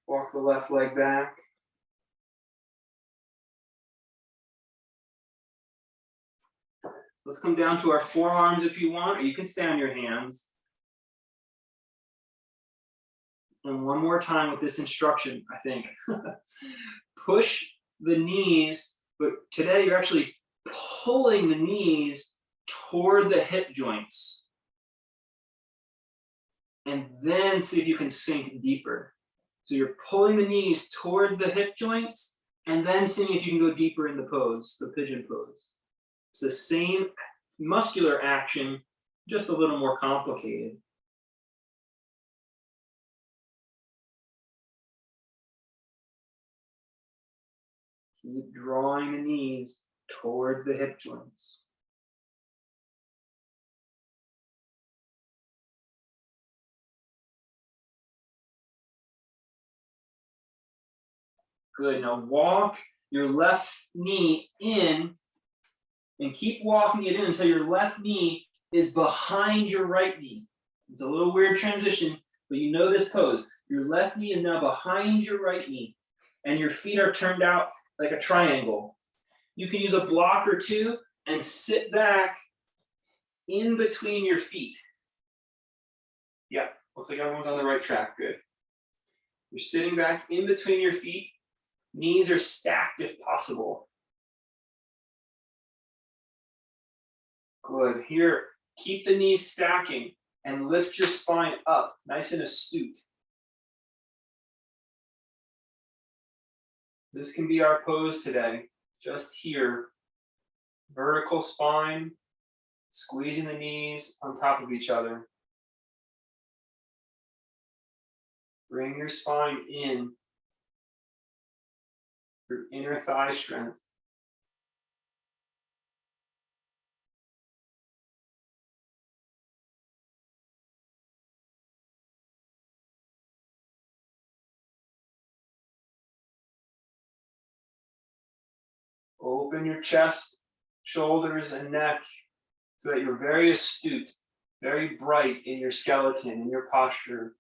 Walk the left leg back. Let's come down to our forearms if you want, or you can stay on your hands. And one more time with this instruction, I think. Push the knees, but today you're actually pulling the knees toward the hip joints. And then see if you can sink deeper. So you're pulling the knees towards the hip joints, and then seeing if you can go deeper in the pose, the pigeon pose. It's the same muscular action, just a little more complicated. Keep drawing the knees towards the hip joints. Good, now walk your left knee in and keep walking it in until your left knee is behind your right knee. It's a little weird transition, but you know this pose. Your left knee is now behind your right knee and your feet are turned out like a triangle. You can use a block or two and sit back in between your feet. Yeah, looks like everyone's on the right track, good. You're sitting back in between your feet. Knees are stacked if possible. Good. Here, keep the knees stacking and lift your spine up, nice and astute. This can be our pose today, just here. Vertical spine, squeezing the knees on top of each other. Bring your spine in through inner thigh strength. Open your chest, shoulders, and neck so that you're very astute, very bright in your skeleton, in your posture.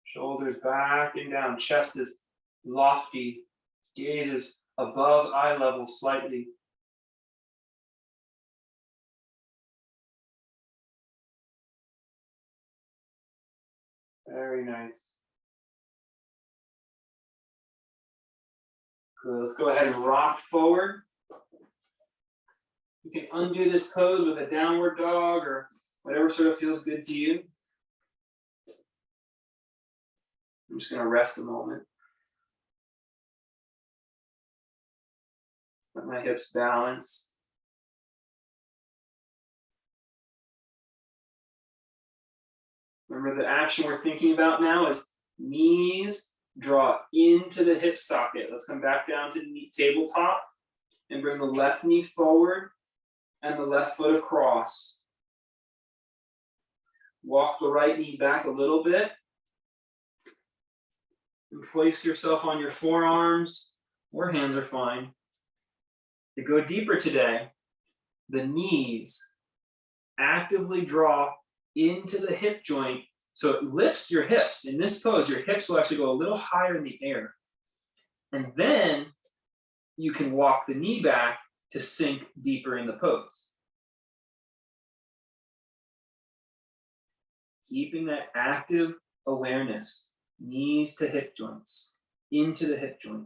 Shoulders back and down, chest is lofty, gaze is above eye level slightly. Very nice. Good. Let's go ahead and rock forward. You can undo this pose with a downward dog or whatever sort of feels good to you. I'm just going to rest a moment. Let my hips balance. Remember, the action we're thinking about now is knees draw into the hip socket. Let's come back down to the tabletop and bring the left knee forward and the left foot across. Walk the right knee back a little bit. And place yourself on your forearms, or hands are fine. To go deeper today, the knees actively draw into the hip joint, so it lifts your hips. In this pose, your hips will actually go a little higher in the air. And then you can walk the knee back to sink deeper in the pose. Keeping that active awareness, knees to hip joints, into the hip joint.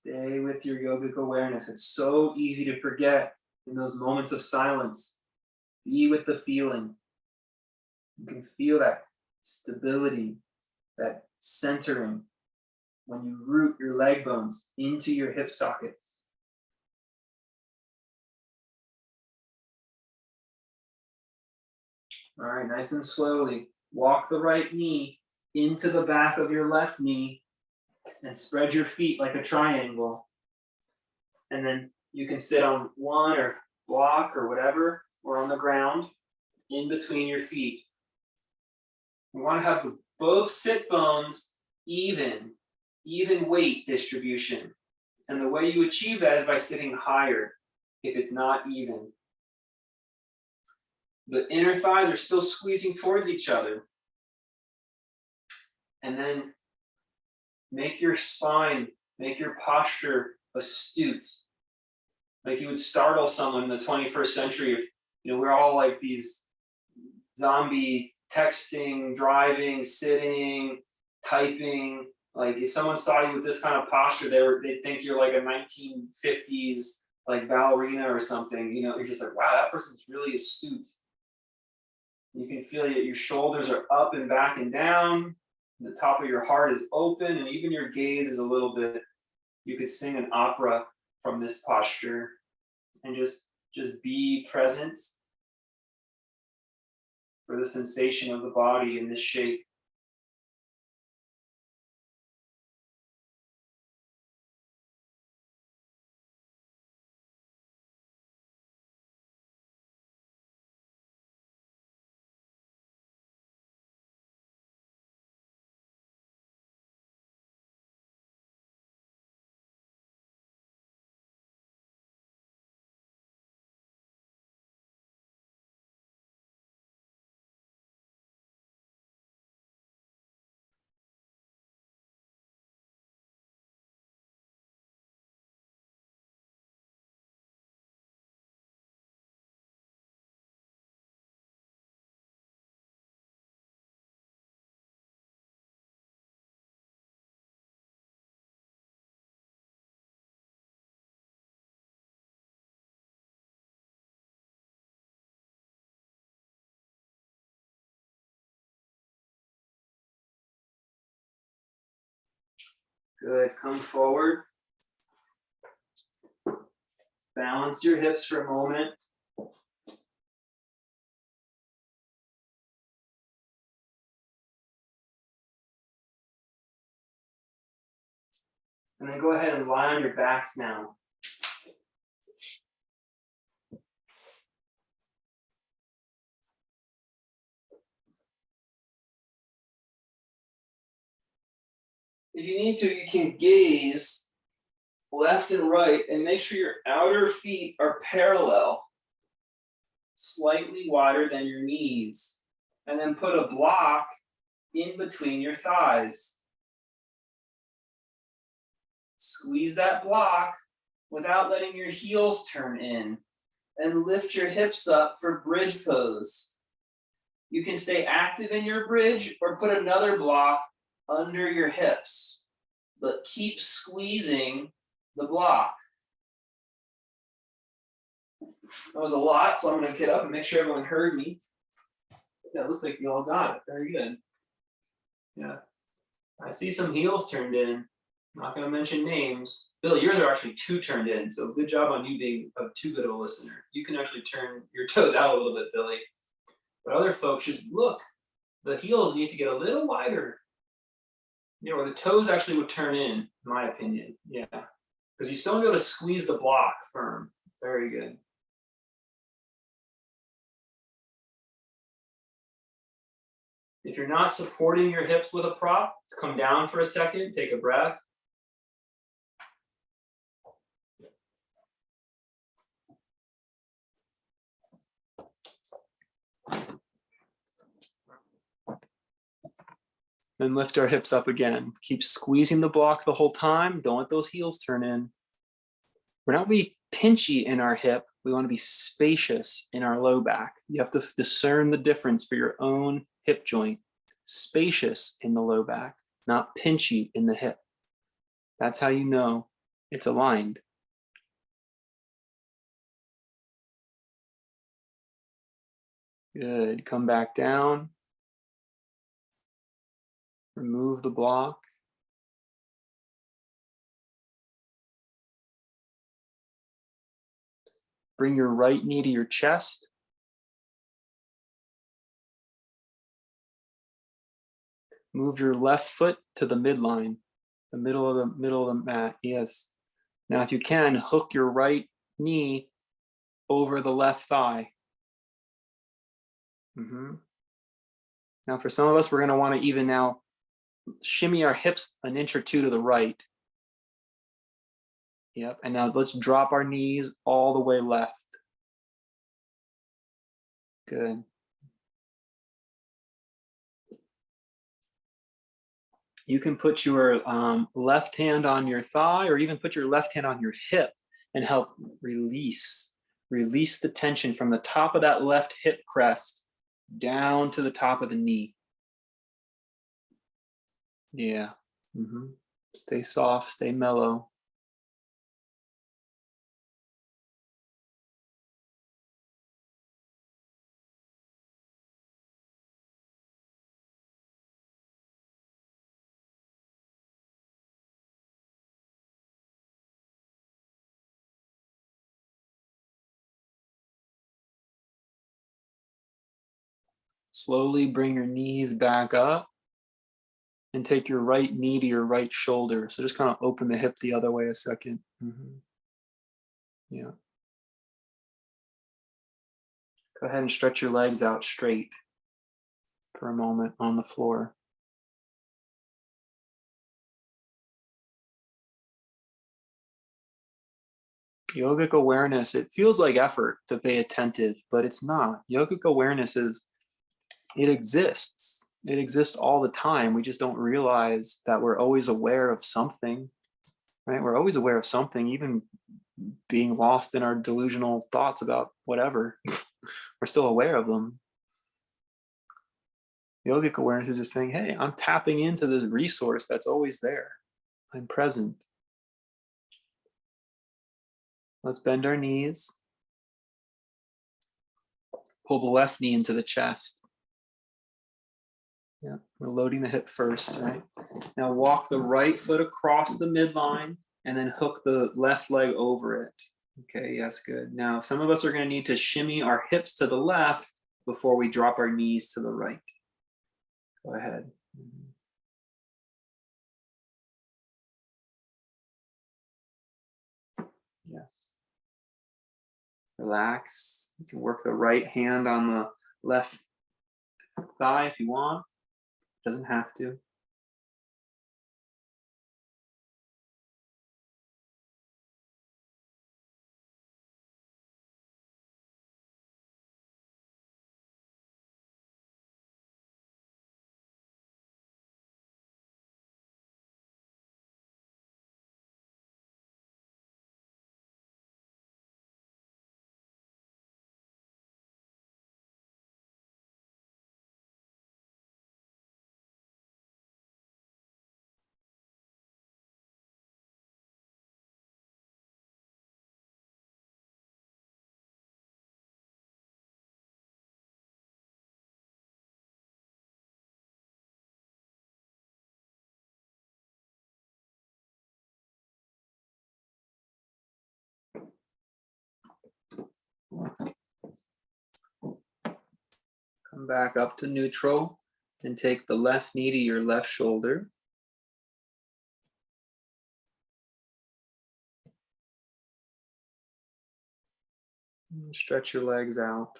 Stay with your yogic awareness. It's so easy to forget in those moments of silence. Be with the feeling. You can feel that stability, that centering when you root your leg bones into your hip sockets. All right, nice and slowly, walk the right knee into the back of your left knee and spread your feet like a triangle. And then you can sit on one or block or whatever, or on the ground in between your feet. We want to have both sit bones even weight distribution. And the way you achieve that is by sitting higher if it's not even. The inner thighs are still squeezing towards each other. And then make your spine, make your posture astute. Like you would startle someone in the 21st century if, we're all like these zombie texting, driving, sitting, typing. Like if someone saw you with this kind of posture, they'd think you're like a 1950s like ballerina or something. You're just like, wow, that person's really astute. You can feel that your shoulders are up and back and down. The top of your heart is open, and even your gaze is a little bit. You could sing an opera from this posture, and just be present for the sensation of the body in this shape. Good, come forward. Balance your hips for a moment. And then go ahead and lie on your backs now. If you need to, you can gaze left and right and make sure your outer feet are parallel, slightly wider than your knees. And then put a block in between your thighs. Squeeze that block without letting your heels turn in. And lift your hips up for bridge pose. You can stay active in your bridge or put another block under your hips, but keep squeezing the block. That was a lot, so I'm going to get up and make sure everyone heard me. Yeah, it looks like you all got it. Very good. Yeah. I see some heels turned in. I'm not going to mention names. Billy, yours are actually 2 turned in, so good job on you being too good of a listener. You can actually turn your toes out a little bit, Billy. But other folks, just look. The heels need to get a little wider. You know, where the toes actually would turn in my opinion. Yeah. Because you still want to be able to squeeze the block firm. Very good. If you're not supporting your hips with a prop, come down for a second, take a breath. And lift our hips up again. Keep squeezing the block the whole time. Don't let those heels turn in. We're not be pinchy in our hip. We want to be spacious in our low back. You have to discern the difference for your own hip joint. Spacious in the low back, not pinchy in the hip. That's how you know it's aligned. Good. Come back down. Remove the block. Bring your right knee to your chest. Move your left foot to the midline, the middle of the mat. Yes. Now, if you can, hook your right knee over the left thigh. Now, for some of us, we're going to want to even now shimmy our hips an inch or two to the right. Yep. And now let's drop our knees all the way left. Good. You can put your left hand on your thigh or even put your left hand on your hip and help release the tension from the top of that left hip crest down to the top of the knee. Yeah. Stay soft, stay mellow. Slowly bring your knees back up and take your right knee to your right shoulder. So just kind of open the hip the other way a second. Yeah. Go ahead and stretch your legs out straight for a moment on the floor. Yogic awareness, it feels like effort to be attentive, but it's not. Yogic awareness it exists. It exists all the time. We just don't realize that we're always aware of something, right? We're always aware of something, even being lost in our delusional thoughts about whatever. We're still aware of them. Yogic awareness is just saying, hey, I'm tapping into the resource that's always there. I'm present. Let's bend our knees. Pull the left knee into the chest. Yeah, we're loading the hip first, right? Now walk the right foot across the midline and then hook the left leg over it. Okay, yes, good. Now, some of us are going to need to shimmy our hips to the left before we drop our knees to the right. Go ahead. Yes. Relax. You can work the right hand on the left thigh if you want. Doesn't have to. Come back up to neutral and take the left knee to your left shoulder. And stretch your legs out.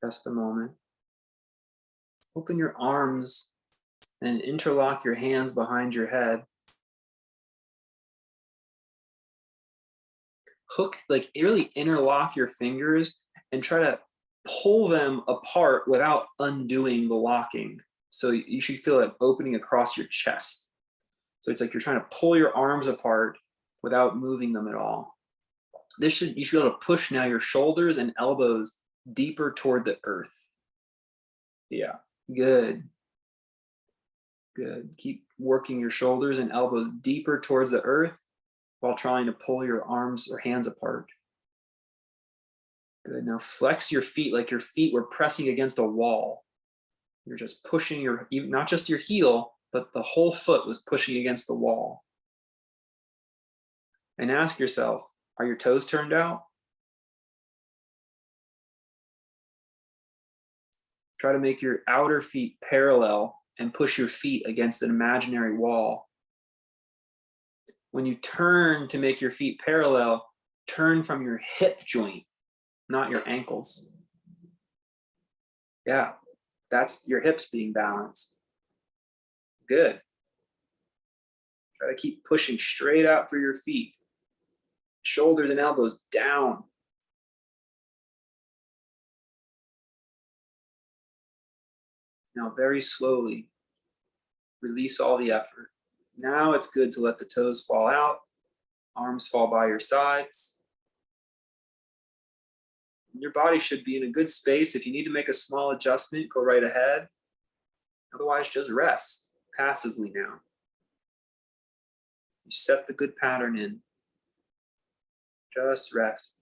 Just a moment. Open your arms and interlock your hands behind your head. Hook, like really interlock your fingers and try to pull them apart without undoing the locking. So you should feel it opening across your chest. So it's like you're trying to pull your arms apart without moving them at all. You should be able to push now your shoulders and elbows deeper toward the earth. Yeah, good. Good. Keep working your shoulders and elbows deeper towards the earth while trying to pull your arms or hands apart. Good. Now flex your feet like your feet were pressing against a wall. You're just pushing not just your heel, but the whole foot was pushing against the wall. And ask yourself, are your toes turned out? Try to make your outer feet parallel and push your feet against an imaginary wall. When you turn to make your feet parallel, turn from your hip joint, not your ankles. Yeah, that's your hips being balanced. Good. Try to keep pushing straight out through your feet. Shoulders and elbows down. Now very slowly, release all the effort. Now it's good to let the toes fall out, arms fall by your sides. Your body should be in a good space. If you need to make a small adjustment, go right ahead. Otherwise, just rest passively now. You set the good pattern in. Just rest.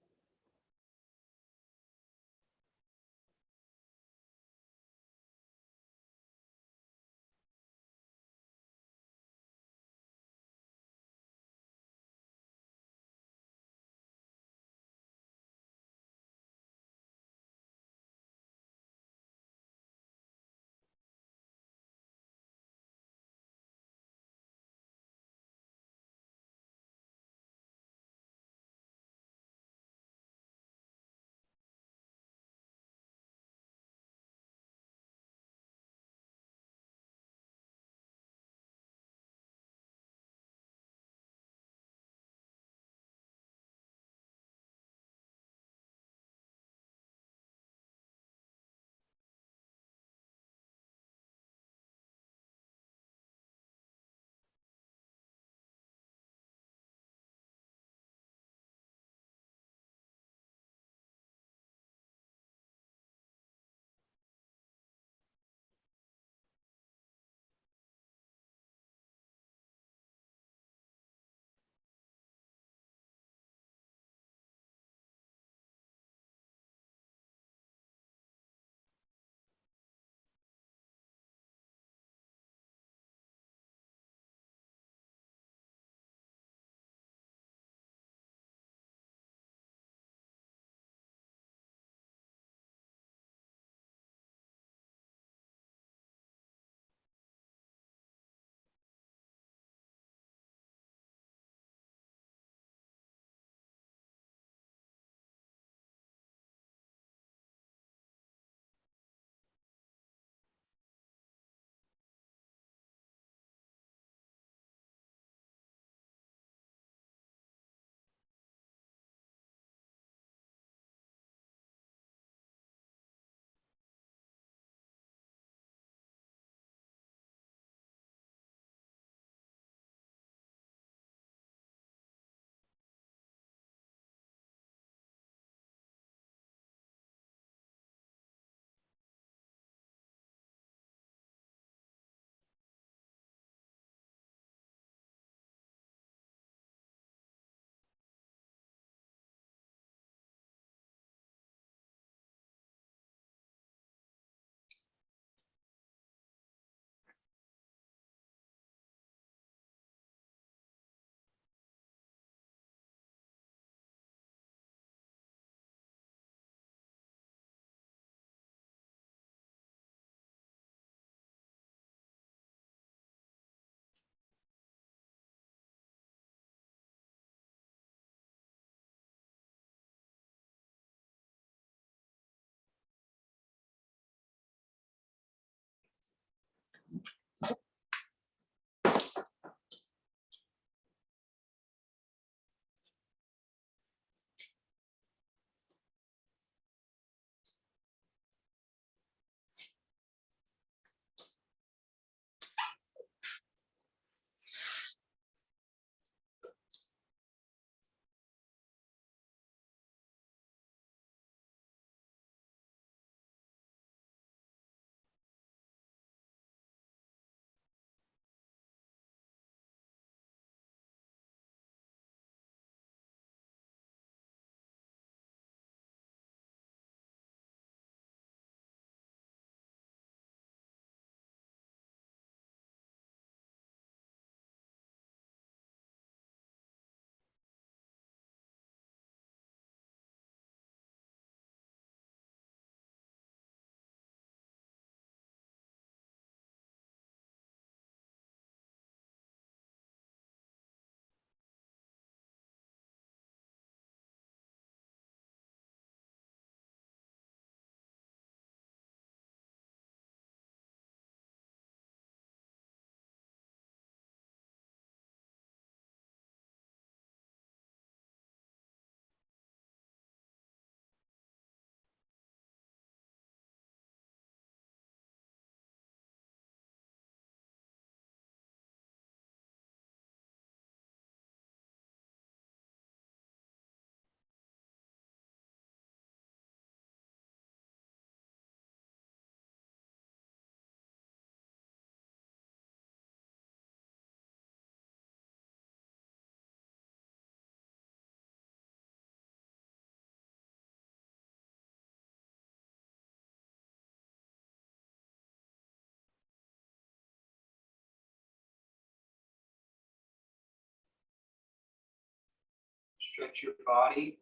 Stretch your body.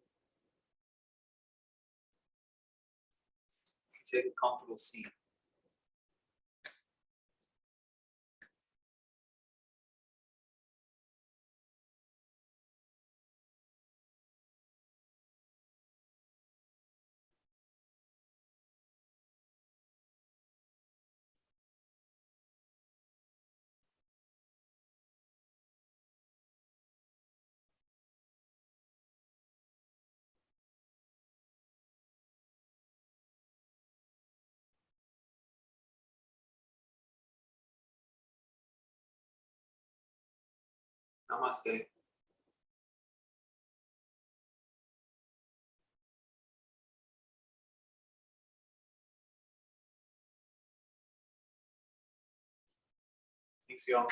Take a comfortable seat. Namaste. Thanks, y'all.